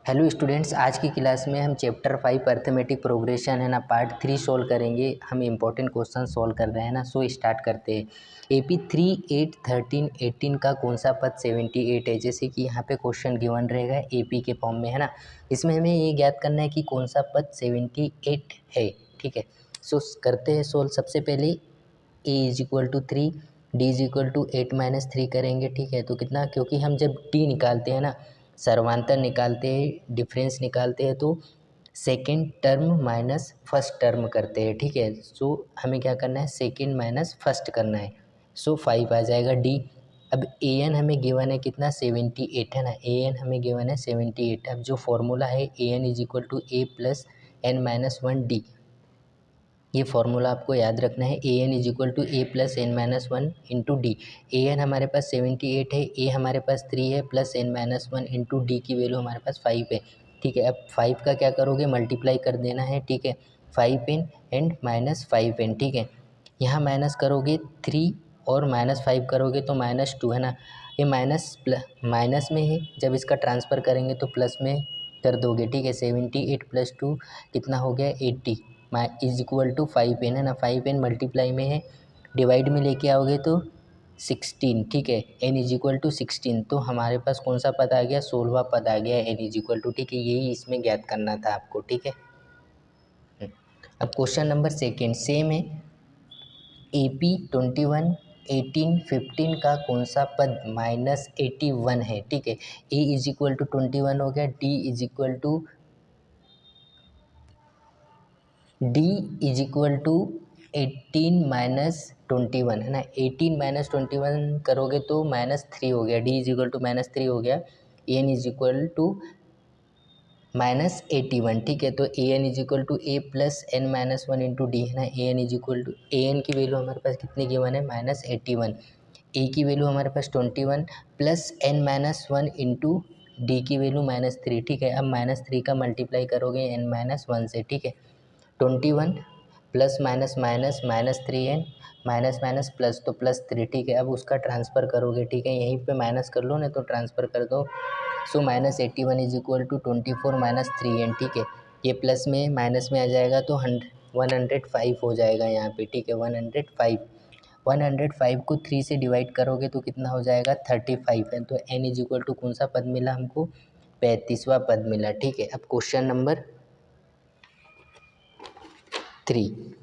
Hello students, आज की class में हम चैप्टर 5 अर्थमेटिक प्रोग्रेशन है ना पार्ट 3 सोल्व करेंगे। हम इम्पोर्टेंट क्वेश्चन सोल्व कर रहे हैं ना, सो स्टार्ट करते हैं। AP 3, 8, 13, 18 का कौन सा पद 78 है। जैसे कि यहाँ पे क्वेश्चन गिवन रहेगा AP के फॉर्म में है ना, इसमें हमें ये ज्ञात करना है कि कौन सा पद 78 है। ठीक है, सो करते हैं सोल्व। सबसे पहले A is equal to 3, D is equal to 8-3 करेंगे। ठीक है, तो कितना, क्योंकि हम जब D निकालते हैं ना, सर्वांतर निकालते हैं, डिफरेंस निकालते हैं, तो second term minus first term करते हैं। ठीक है, सो हमें क्या करना है, सेकेंड माइनस फर्स्ट करना है। सो 5 आ जाएगा D। अब an हमें गिवन है कितना, 78 है ना, an हमें गिवन है 78। अब जो फॉर्मूला है an is equal to a plus n-1 d, ये फार्मूला आपको याद रखना है। A N is equal to A plus N minus one into D. A N हमारे पास 78 है, ए हमारे पास 3 है, plus N minus one into D की वैल्यू हमारे पास 5 है। ठीक है, अब 5 का क्या करोगे, मल्टीप्लाई कर देना है। ठीक है, 5n एंड -5n। ठीक है, यहाँ माइनस करोगे 3 और -5 करोगे तो -2 है ना, ये माइनस में है, जब इसका ट्रांसफ़र करेंगे तो प्लस में कर दोगे। ठीक है, 78 + 2 कितना हो गया, 80 इज इक्वल टू 5n है ना, 5n मल्टीप्लाई में है, डिवाइड में लेके आओगे तो 16। ठीक है, n इज इक्वल टू 16, तो हमारे पास कौन सा पद आ गया, 16वां पद आ गया, n इज इक्वल टू। ठीक है, यही इसमें ज्ञात करना था आपको। ठीक है, अब क्वेश्चन नंबर सेकेंड सेम है। AP 21, 18, 15 का कौन सा पद -81 है। ठीक है, A इज इक्वल टू 21 हो गया, D इज इक्वल टू 18-21 है ना, 18-21 करोगे तो -3 हो गया, D इज इक्वल टू -3 हो गया, N इज इक्वल टू -81। ठीक है, तो an is equal to a plus n-1 into D है ना, an is equal to an की वैल्यू हमारे पास कितनी गिवन है, -81, a की वैल्यू हमारे पास 21 प्लस n-1 इंटू डी की वैल्यू -3। ठीक है, अब -3 का मल्टीप्लाई करोगे n-1 से। ठीक है, 21 plus minus minus -3n minus minus plus, तो +3। ठीक है, अब उसका ट्रांसफ़र करोगे। ठीक है, यहीं पे माइनस कर लो ना, तो ट्रांसफ़र कर दो। सो -81 इज इक्वल टू 24 - 3n। ठीक है, ये प्लस में माइनस में आ जाएगा तो 105 हो जाएगा यहाँ पे। ठीक है, 105 को 3 से डिवाइड करोगे तो कितना हो जाएगा, 35 है। तो n इज इक्वल टू कौन सा पद मिला हमको, 35वां पद मिला। ठीक है, अब क्वेश्चन नंबर 3,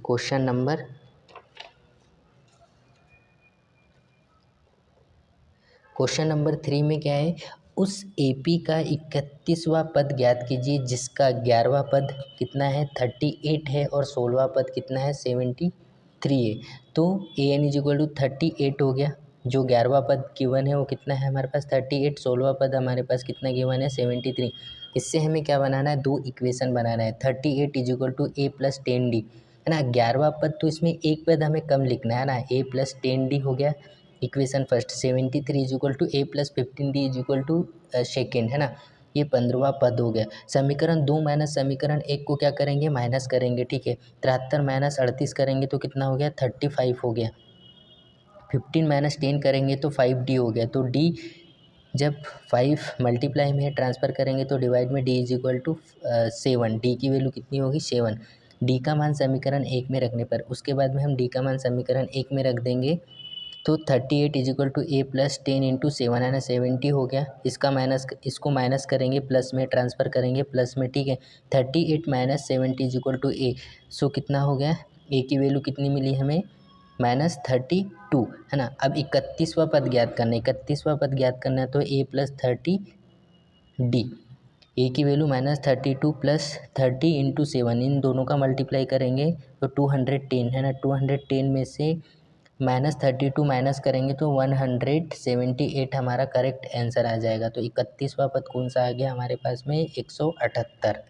क्वेश्चन नंबर 3 में क्या है, उस AP का 31वां पद ज्ञात कीजिए जिसका 11वां पद कितना है, 38 है, और 16वां पद कितना है, 73 है। तो an इज इक्वल टू 38 हो गया, जो 11वां पद गिवन है वो कितना है हमारे पास, 38, 16वां पद हमारे पास कितना गिवन है, 73। इससे हमें क्या बनाना है, दो इक्वेशन बनाना है। 38 is equal to a plus 10d है ना, 11वां पद तो इसमें एक पद हमें कम लिखना है ना, a प्लस 10d हो गया equation first. 73 is equal to a plus 15d is equal to second है ना, ये 15वां पद हो गया। समीकरण 2 माइनस समीकरण 1 को क्या करेंगे, माइनस करेंगे। ठीक है, 73 माइनस 38 करेंगे तो कितना हो गया, 35 हो गया। 15 माइनस 10 करेंगे तो 5d हो गया। तो d जब 5 मल्टीप्लाई में ट्रांसफ़र करेंगे तो डिवाइड में d is equal to 7, D की वैल्यू कितनी होगी, 7। डी का मान समीकरण 1 में रखने पर, उसके बाद में हम डी का मान समीकरण 1 में रख देंगे तो 38 is equal to a plus 10 into 7 है ना, 70 हो गया। इसको माइनस करेंगे, प्लस में ट्रांसफ़र करेंगे, प्लस में। ठीक है, 38 minus 70 is equal to a, so कितना हो गया, a की वैल्यू कितनी मिली हमें, -32 है ना। अब 31वां पद ज्ञात करना है, 31वां पद ज्ञात करना है तो a प्लस 30d, a की वैल्यू -32 प्लस 30 इंटू 7, इन दोनों का मल्टीप्लाई करेंगे तो 210 है ना, 210 में से -32 माइनस करेंगे तो 178 हमारा करेक्ट आंसर आ जाएगा। तो 31वां पद कौन सा आ गया हमारे पास में, 178।